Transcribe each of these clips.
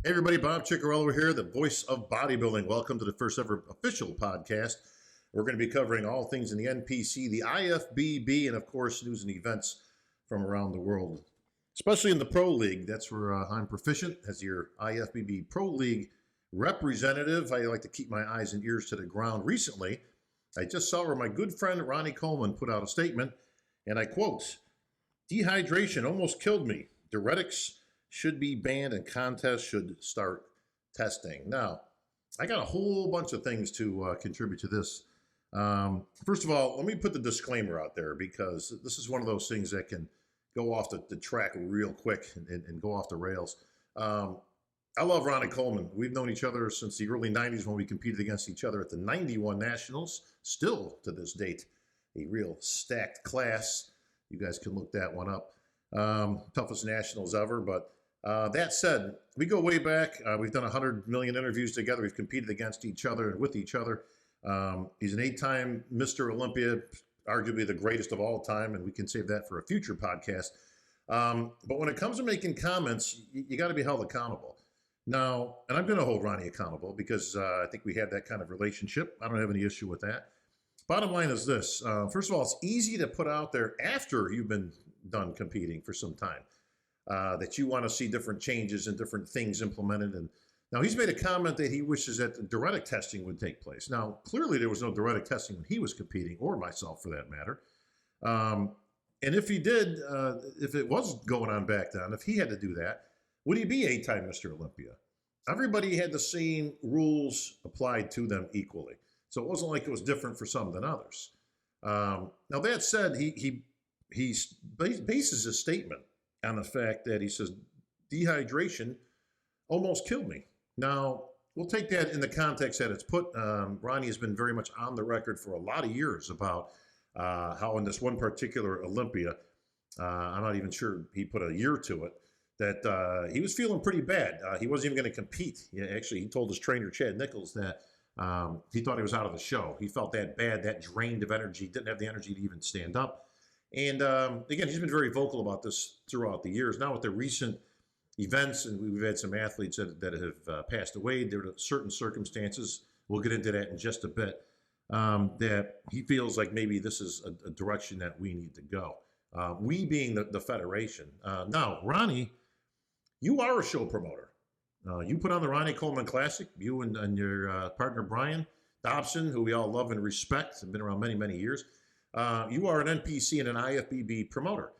Hey everybody, Bob Cicherillo here, the voice of bodybuilding. Welcome to the first ever official podcast. We're going to be covering all things in the NPC, the IFBB, and of course news and events from around the world, especially in the Pro League. That's where I'm proficient as your IFBB Pro League representative. I like to keep my eyes and ears to the ground. Recently, I just saw where my good friend Ronnie Coleman put out a statement, and I quote, "Dehydration almost killed me. Diuretics should be banned and contests should start testing." Now, I got a whole bunch of things to contribute to this. First of all, let me put the disclaimer out there because this is one of those things that can go off the track real quick and go off the rails. I love Ronnie Coleman. We've known each other since the early 90s when we competed against each other at the 91 Nationals. Still to this date, a real stacked class. You guys can look that one up. Toughest Nationals ever, but that said, we go way back. We've done 100 million interviews together. We've competed against each other and with each other. He's an 8-time Mr. Olympia, arguably the greatest of all time, and we can save that for a future podcast. But when it comes to making comments, you got to be held accountable. Now, and I'm going to hold Ronnie accountable because I think we have that kind of relationship. I don't have any issue with that. Bottom line is this. First of all, it's easy to put out there after you've been done competing for some time. That you want to see different changes and different things implemented. And now he's made a comment that he wishes that diuretic testing would take place. Now, clearly there was no diuretic testing when he was competing, or myself for that matter. And if he did, if it was going on back then, if he had to do that, would he be 8-time Mr. Olympia? Everybody had the same rules applied to them equally. So it wasn't like it was different for some than others. Now, that said, he bases his statement on the fact that he says dehydration almost killed me. Now, we'll take that in the context that it's put. Ronnie has been very much on the record for a lot of years about how in this one particular Olympia, I'm not even sure he put a year to it, that he was feeling pretty bad. He wasn't even going to compete. Actually, he told his trainer, Chad Nichols, that he thought he was out of the show. He felt that bad, that drained of energy, didn't have the energy to even stand up. And again, he's been very vocal about this throughout the years. Now with the recent events, and we've had some athletes that have passed away, there are certain circumstances, we'll get into that in just a bit, that he feels like maybe this is a direction that we need to go. We being the federation. Now, Ronnie, you are a show promoter. You put on the Ronnie Coleman Classic, you and your partner Brian Dobson, who we all love and respect, have been around many, many years. You are an NPC and an IFBB promoter.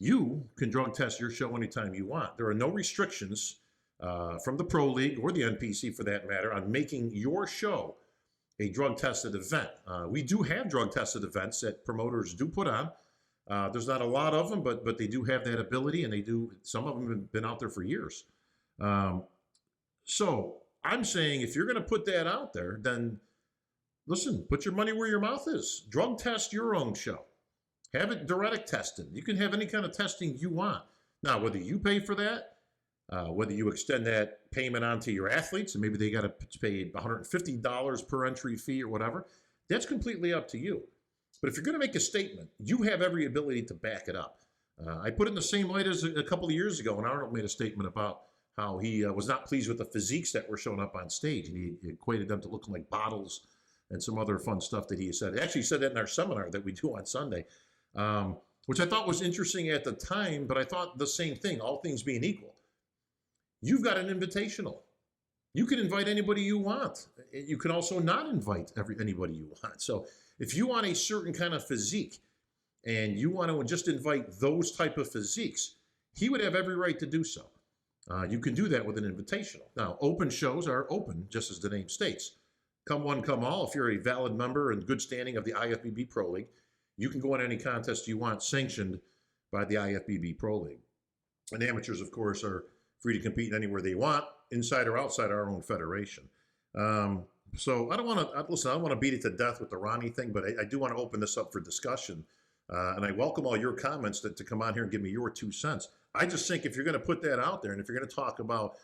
You can drug test your show anytime you want. There are no restrictions from the Pro League or the NPC for that matter on making your show a drug-tested event. We do have drug-tested events that promoters do put on. There's not a lot of them, but they do have that ability, and they do. Some of them have been out there for years. So I'm saying if you're going to put that out there, then listen, put your money where your mouth is. Drug test your own show. Have it diuretic tested. You can have any kind of testing you want. Now, whether you pay for that, whether you extend that payment onto your athletes, and maybe they got to pay $150 per entry fee or whatever, that's completely up to you. But if you're going to make a statement, you have every ability to back it up. I put it in the same light as a couple of years ago when Arnold made a statement about how he was not pleased with the physiques that were showing up on stage, and he equated them to looking like bottles and some other fun stuff that he said. Actually, he said that in our seminar that we do on Sunday, which I thought was interesting at the time, but I thought the same thing, all things being equal. You've got an invitational. You can invite anybody you want. You can also not invite anybody you want. So if you want a certain kind of physique and you want to just invite those type of physiques, he would have every right to do so. You can do that with an invitational. Now, open shows are open, just as the name states. Come one, come all. If you're a valid member and good standing of the IFBB Pro League, you can go in any contest you want sanctioned by the IFBB Pro League. And amateurs, of course, are free to compete anywhere they want, inside or outside our own federation. So I don't want to, listen, I don't want to beat it to death with the Ronnie thing, but I do want to open this up for discussion. And I welcome all your comments to come on here and give me your 2 cents. I just think if you're going to put that out there, and if you're going to talk about,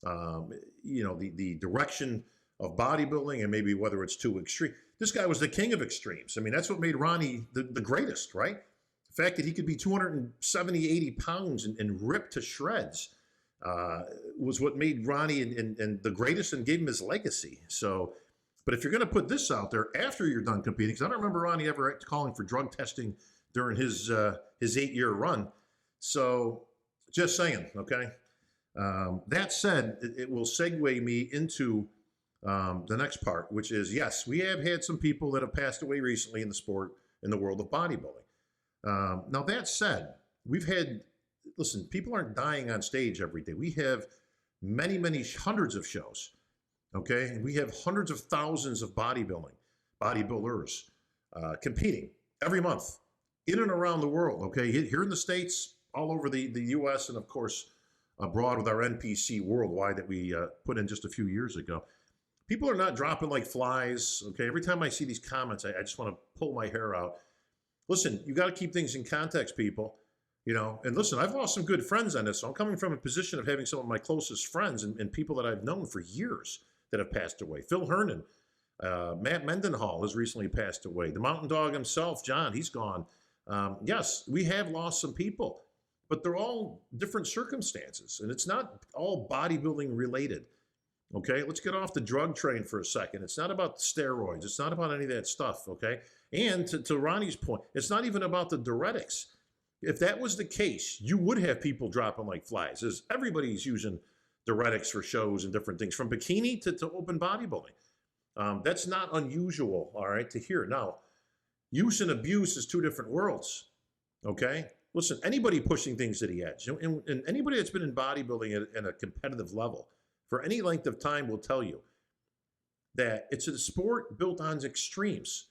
the direction of bodybuilding and maybe whether it's too extreme. This guy was the king of extremes. I mean, that's what made Ronnie the greatest, right? The fact that he could be 270, 80 pounds and ripped to shreds was what made Ronnie and the greatest and gave him his legacy. So, but if you're going to put this out there after you're done competing, because I don't remember Ronnie ever calling for drug testing during his 8-year run. So just saying, okay? That said, it will segue me into the next part, which is, yes, we have had some people that have passed away recently in the sport, in the world of bodybuilding. Now, that said, we've had, listen, people aren't dying on stage every day. We have many, many hundreds of shows, okay? And we have hundreds of thousands of bodybuilders competing every month in and around the world, okay? Here in the States, all over the U.S., and of course, abroad with our NPC worldwide that we put in just a few years ago. People are not dropping like flies, okay? Every time I see these comments, I just want to pull my hair out. Listen, you got to keep things in context, people. You know, and listen, I've lost some good friends on this. So I'm coming from a position of having some of my closest friends and people that I've known for years that have passed away. Phil Hernan, Matt Mendenhall has recently passed away. The Mountain Dog himself, John, he's gone. Yes, we have lost some people, but they're all different circumstances. And it's not all bodybuilding related. Okay, let's get off the drug train for a second. It's not about steroids. It's not about any of that stuff, okay? And to Ronnie's point, it's not even about the diuretics. If that was the case, you would have people dropping like flies, as everybody's using diuretics for shows and different things, from bikini to open bodybuilding. That's not unusual, all right, to hear. Now, use and abuse is two different worlds, okay? Listen, anybody pushing things to the edge, and anybody that's been in bodybuilding at a competitive level for any length of time will tell you that it's a sport built on extremes.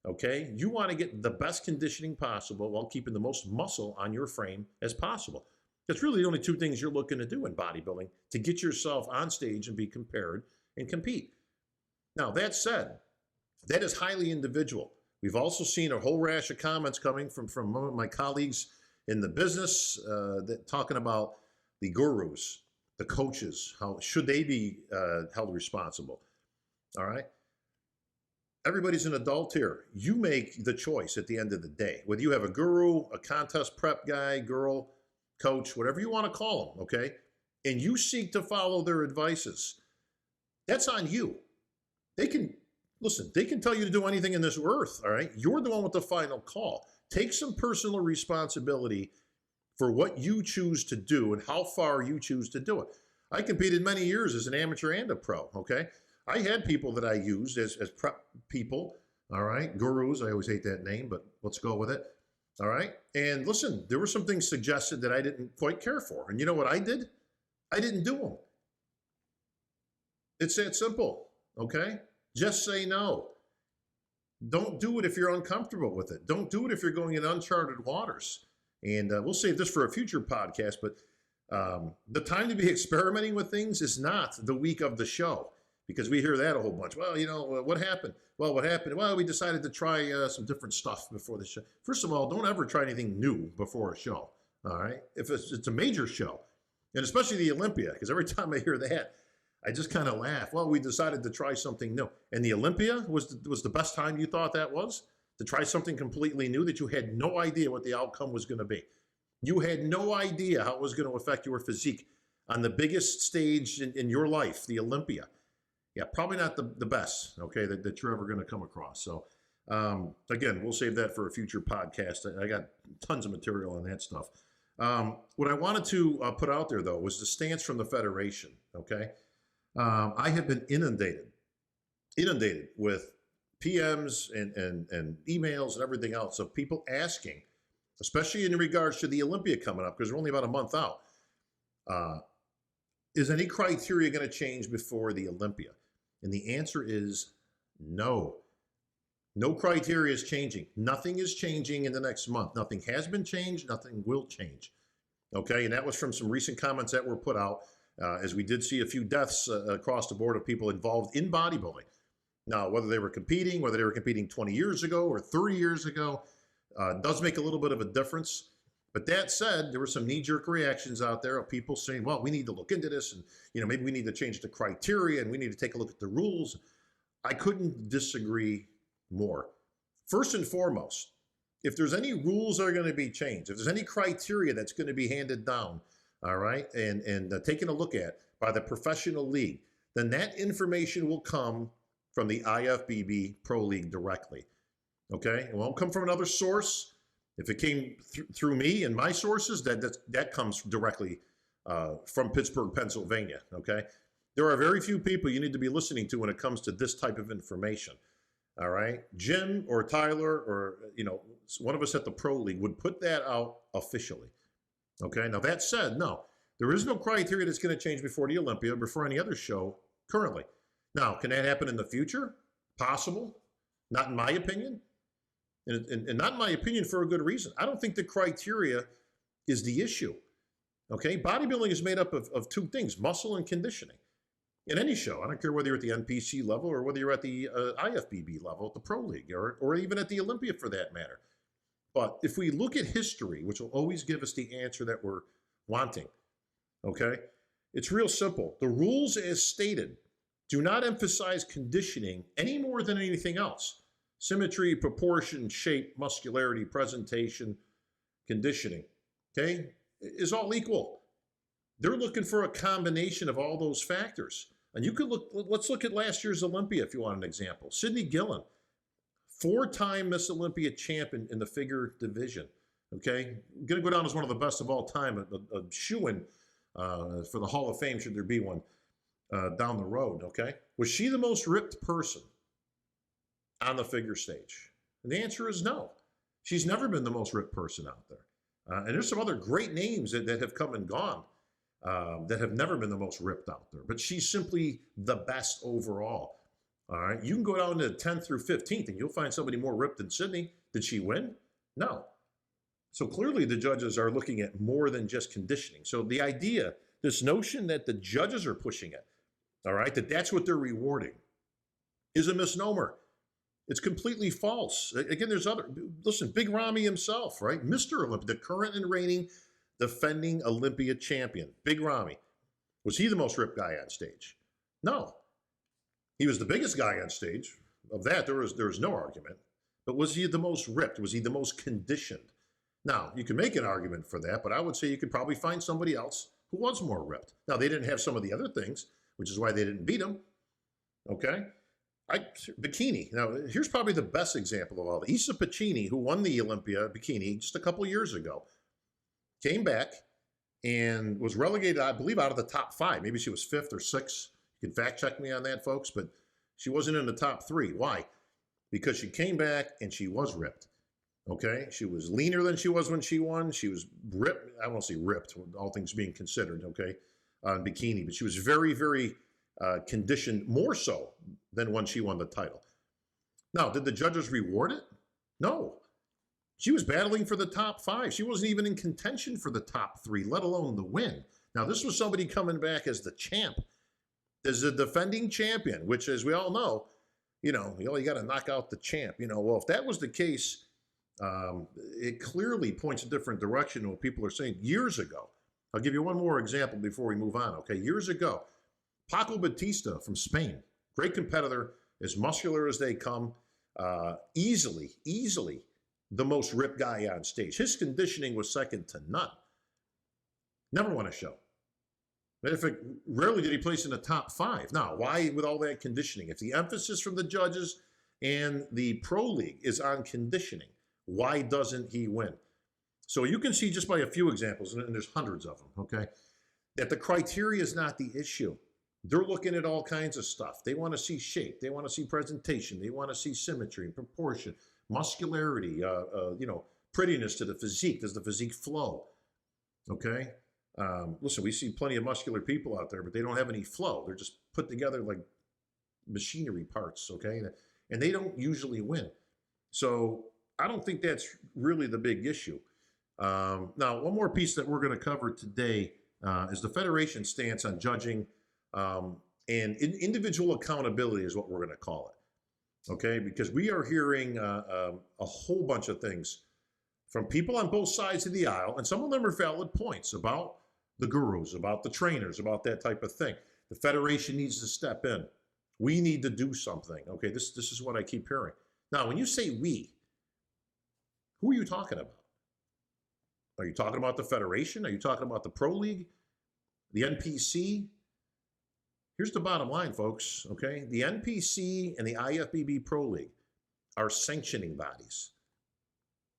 Okay, you want to get the best conditioning possible while keeping the most muscle on your frame as possible. That's really the only two things you're looking to do in bodybuilding, to get yourself on stage and be compared and compete. Now, that said, that is highly individual. We've also seen a whole rash of comments coming from one of my colleagues in the business that talking about the gurus, the coaches, how should they be held responsible? All right. Everybody's an adult here. You make the choice at the end of the day. Whether you have a guru, a contest prep guy, girl, coach, whatever you want to call them, okay? And you seek to follow their advices. That's on you. They can, listen, they can tell you to do anything in this earth, all right? You're the one with the final call. Take some personal responsibility for what you choose to do and how far you choose to do it. I competed many years as an amateur and a pro, okay? I had people that I used as prep people, all right? Gurus, I always hate that name, but let's go with it, all right? And listen, there were some things suggested that I didn't quite care for. And you know what I did? I didn't do them. It's that simple, okay? Just say no. Don't do it if you're uncomfortable with it. Don't do it if you're going in uncharted waters. And we'll save this for a future podcast, but the time to be experimenting with things is not the week of the show. Because we hear that a whole bunch. Well, you know, what happened? Well, what happened? Well, we decided to try some different stuff before the show. First of all, don't ever try anything new before a show, all right? If it's a major show, and especially the Olympia, because every time I hear that, I just kind of laugh. Well, we decided to try something new. And the Olympia was the best time you thought that was? To try something completely new that you had no idea what the outcome was going to be. You had no idea how it was going to affect your physique on the biggest stage in your life, the Olympia. Yeah, probably not the best, okay, that you're ever going to come across. So, again, we'll save that for a future podcast. I got tons of material on that stuff. What I wanted to put out there, though, was the stance from the Federation, okay? I have been inundated with PMs and emails and everything else of people asking, especially in regards to the Olympia coming up, because we're only about a month out. Is any criteria going to change before the Olympia? And the answer is no. No criteria is changing. Nothing is changing in the next month. Nothing has been changed. Nothing will change. Okay, and that was from some recent comments that were put out as we did see a few deaths across the board of people involved in bodybuilding. Now, whether they were competing 20 years ago or 30 years ago, does make a little bit of a difference. But that said, there were some knee-jerk reactions out there of people saying, well, we need to look into this, and maybe we need to change the criteria, and we need to take a look at the rules. I couldn't disagree more. First and foremost, if there's any rules that are going to be changed, if there's any criteria that's going to be handed down all right, and taken a look at by the professional league, then that information will come from the IFBB Pro League directly. Okay, it won't come from another source. If it came through me and my sources, that comes directly from Pittsburgh, Pennsylvania. Okay, there are very few people you need to be listening to when it comes to this type of information. All right, Jim or Tyler or one of us at the Pro League would put that out officially. Okay, now that said, no, there is no criteria that's going to change before the Olympia, before any other show currently. Now, can that happen in the future? Possible. Not in my opinion. And not in my opinion for a good reason. I don't think the criteria is the issue. Okay, bodybuilding is made up of two things, muscle and conditioning. In any show, I don't care whether you're at the NPC level or whether you're at the IFBB level, at the Pro League, or even at the Olympia for that matter. But if we look at history, which will always give us the answer that we're wanting, okay, it's real simple. The rules as stated do not emphasize conditioning any more than anything else. Symmetry, proportion, shape, muscularity, presentation, conditioning, okay, is all equal. They're looking for a combination of all those factors. And you could let's look at last year's Olympia if you want an example. Sydney Gillen, 4-time Miss Olympia champion in the figure division, okay? Going to go down as one of the best of all time, a shoo-in for the Hall of Fame, should there be one down the road, okay? Was she the most ripped person on the figure stage? And the answer is no. She's never been the most ripped person out there. And there's some other great names that have come and gone that have never been the most ripped out there. But she's simply the best overall. All right. You can go down to the 10th through 15th and you'll find somebody more ripped than Sydney. Did she win? No. So clearly the judges are looking at more than just conditioning. So the idea, this notion that the judges are pushing it, all right, that's what they're rewarding, is a misnomer. It's completely false. Again, listen, Big Ramy himself, right? Mr. Olympia, the current and reigning defending Olympia champion, Big Ramy. Was he the most ripped guy on stage? No. He was the biggest guy on stage. Of that, there was no argument. But was he the most ripped? Was he the most conditioned? Now, you can make an argument for that, but I would say you could probably find somebody else who was more ripped. Now, they didn't have some of the other things, which is why they didn't beat him. Okay? Bikini. Now, here's probably the best example of all. Issa Piccini, who won the Olympia bikini just a couple years ago, came back and was relegated, I believe, out of the top 5. Maybe she was 5th or 6th. You can fact check me on that, folks, but she wasn't in the top 3. Why? Because she came back and she was ripped. Okay? She was leaner than she was when she won. She was ripped. I won't say ripped, all things being considered, okay, on bikini, but she was very, very conditioned, more so than when she won the title. Now, did the judges reward it? No. She was battling for the top 5. She wasn't even in contention for the top 3, let alone the win. Now, this was somebody coming back as the champ, as the defending champion, which, as we all know, you got to knock out the champ. Well, if that was the case, it clearly points a different direction than what people are saying. Years ago, I'll give you one more example before we move on, okay? Years ago, Paco Batista from Spain, great competitor, as muscular as they come, easily the most ripped guy on stage. His conditioning was second to none. Never won a show. Matter of fact, rarely did he place in the top 5. Now, why with all that conditioning? If the emphasis from the judges and the Pro League is on conditioning, why doesn't he win? So you can see just by a few examples, and there's hundreds of them, okay, that the criteria is not the issue. They're looking at all kinds of stuff. They want to see shape. They want to see presentation. They want to see symmetry and proportion, muscularity, prettiness to the physique. Does the physique flow? Okay. Listen, we see plenty of muscular people out there, but they don't have any flow. They're just put together like machinery parts, okay? And they don't usually win. So I don't think that's really the big issue. Now, one more piece that we're going to cover today is the Federation stance on judging and individual accountability is what we're going to call it, okay? Because we are hearing a whole bunch of things from people on both sides of the aisle, and some of them are valid points about the gurus, about the trainers, about that type of thing. The Federation needs to step in. We need to do something. Okay, this is what I keep hearing. Now, when you say we, who are you talking about? Are you talking about the Federation? Are you talking about the Pro League? The NPC? Here's the bottom line, folks, okay? The NPC and the IFBB Pro League are sanctioning bodies.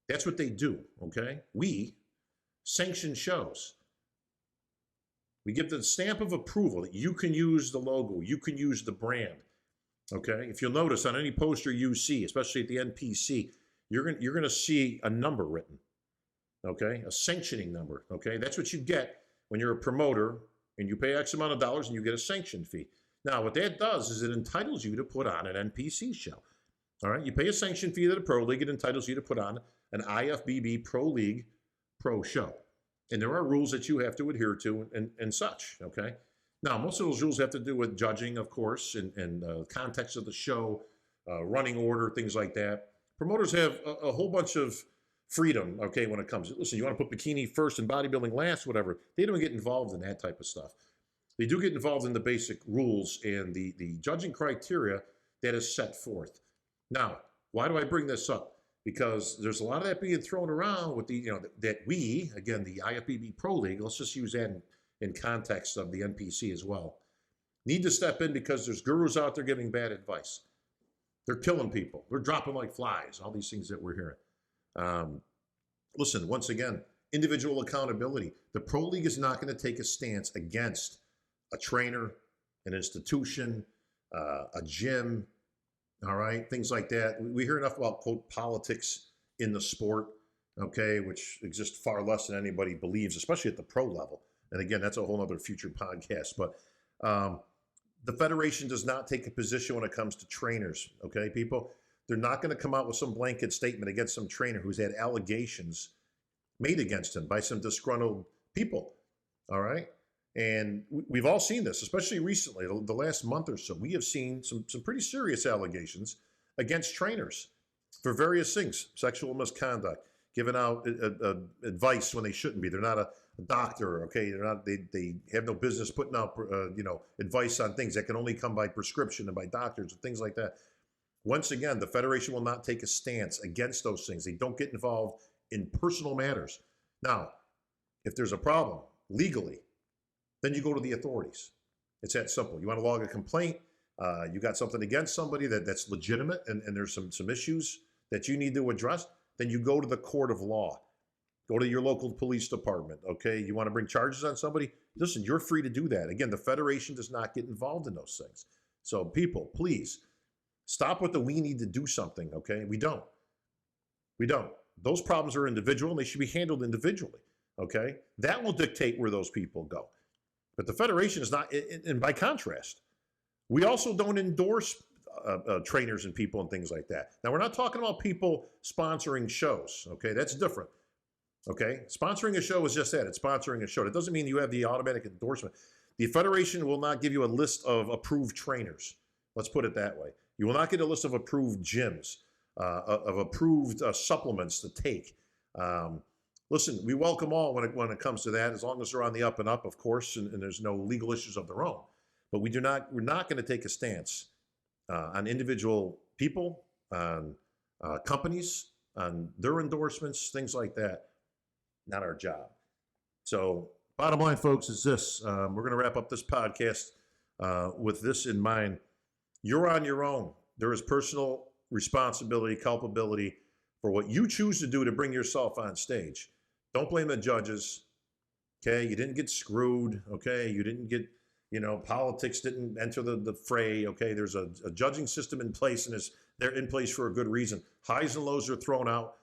That's what they do, okay? We sanction shows. We give the stamp of approval that you can use the logo, you can use the brand, okay? If you'll notice on any poster you see, especially at the NPC, you're gonna see a number written, okay? A sanctioning number, okay? That's what you get when you're a promoter and you pay X amount of dollars and you get a sanction fee. Now, what that does is it entitles you to put on an NPC show, all right? You pay a sanction fee to the Pro League, it entitles you to put on an IFBB Pro League Pro show. And there are rules that you have to adhere to and such, okay? Now, most of those rules have to do with judging, of course, and context of the show, running order, things like that. Promoters have a whole bunch of freedom, okay, when it comes. Listen, you want to put bikini first and bodybuilding last, whatever. They don't get involved in that type of stuff. They do get involved in the basic rules and the judging criteria that is set forth. Now, why do I bring this up? Because there's a lot of that being thrown around with the, that we, again, the IFBB Pro League, let's just use that in context of the NPC as well, need to step in because there's gurus out there giving bad advice. They're killing people. They're dropping like flies, all these things that we're hearing. Listen, once again, individual accountability. The Pro League is not going to take a stance against a trainer, an institution, a gym, all right, things like that. We hear enough about, quote, politics in the sport, okay, which exists far less than anybody believes, especially at the pro level. And again, that's a whole other future podcast. But the Federation does not take a position when it comes to trainers, okay, people? They're not going to come out with some blanket statement against some trainer who's had allegations made against him by some disgruntled people, all right? And we've all seen this, especially recently, the last month or so. We have seen some pretty serious allegations against trainers for various things, sexual misconduct, giving out advice when they shouldn't be. They're not a doctor, okay? They have no business putting out, advice on things that can only come by prescription and by doctors and things like that. Once again, the Federation will not take a stance against those things. They don't get involved in personal matters. Now, if there's a problem legally, then you go to the authorities. It's that simple. You want to log a complaint, you got something against somebody that's legitimate and there's some issues that you need to address, then you go to the court of law. Go to your local police department, okay? You want to bring charges on somebody? Listen, you're free to do that. Again, the Federation does not get involved in those things. So people, please, stop with the we need to do something, okay? We don't. We don't. Those problems are individual and they should be handled individually, okay? That will dictate where those people go. But the Federation is not, and by contrast, we also don't endorse trainers and people and things like that. Now, we're not talking about people sponsoring shows, okay? That's different, okay? Sponsoring a show is just that. It's sponsoring a show. That doesn't mean you have the automatic endorsement. The Federation will not give you a list of approved trainers. Let's put it that way. You will not get a list of approved gyms, of approved supplements to take. Listen, we welcome all when it comes to that, as long as they're on the up and up, of course, and there's no legal issues of their own. But we're not going to take a stance on individual people, on companies, on their endorsements, things like that. Not our job. So bottom line, folks, is this. We're going to wrap up this podcast with this in mind. You're on your own. There is personal responsibility, culpability for what you choose to do to bring yourself on stage. Don't blame the judges, okay? You didn't get screwed, okay? You didn't get, politics didn't enter the fray, okay? There's a judging system in place, and they're in place for a good reason. Highs and lows are thrown out,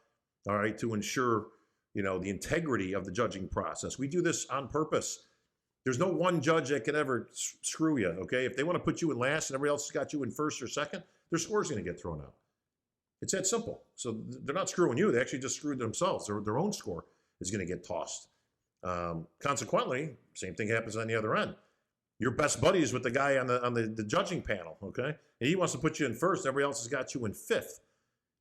all right, to ensure, the integrity of the judging process. We do this on purpose. There's no one judge that can ever screw you, okay? If they want to put you in last and everybody else has got you in first or second, their score's going to get thrown out. It's that simple. So they're not screwing you. They actually just screwed themselves. Their own score is going to get tossed. Consequently, same thing happens on the other end. Your best buddy is with the guy on the judging panel, okay? And he wants to put you in first. Everybody else has got you in fifth.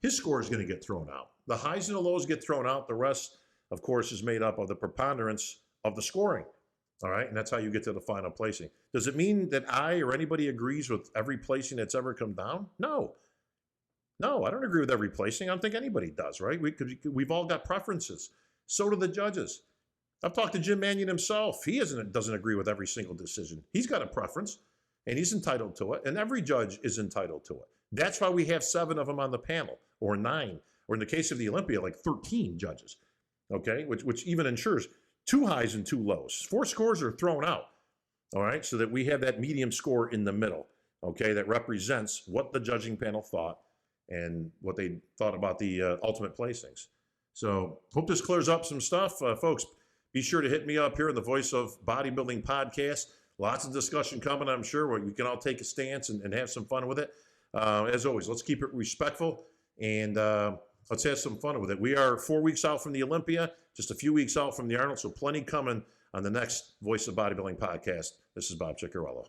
His score is going to get thrown out. The highs and the lows get thrown out. The rest, of course, is made up of the preponderance of the scoring. All right, and that's how you get to the final placing. Does it mean that I or anybody agrees with every placing that's ever come down? No, I don't agree with every placing. I don't think anybody does, right? We've all got preferences. So do the judges. I've talked to Jim Mannion himself. He doesn't agree with every single decision. He's got a preference, and he's entitled to it, and every judge is entitled to it. That's why we have 7 of them on the panel, or 9, or in the case of the Olympia, like 13 judges, okay, which even ensures 2 highs and 2 lows. 4 scores are thrown out, all right, so that we have that medium score in the middle, okay, that represents what the judging panel thought and what they thought about the ultimate placings. So hope this clears up some stuff. Folks, be sure to hit me up here on the Voice of Bodybuilding podcast. Lots of discussion coming, I'm sure, where we can all take a stance and have some fun with it. As always, let's keep it respectful, and let's have some fun with it. We are 4 weeks out from the Olympia, just a few weeks out from the Arnold, so plenty coming on the next Voice of Bodybuilding podcast. This is Bob Cicherillo.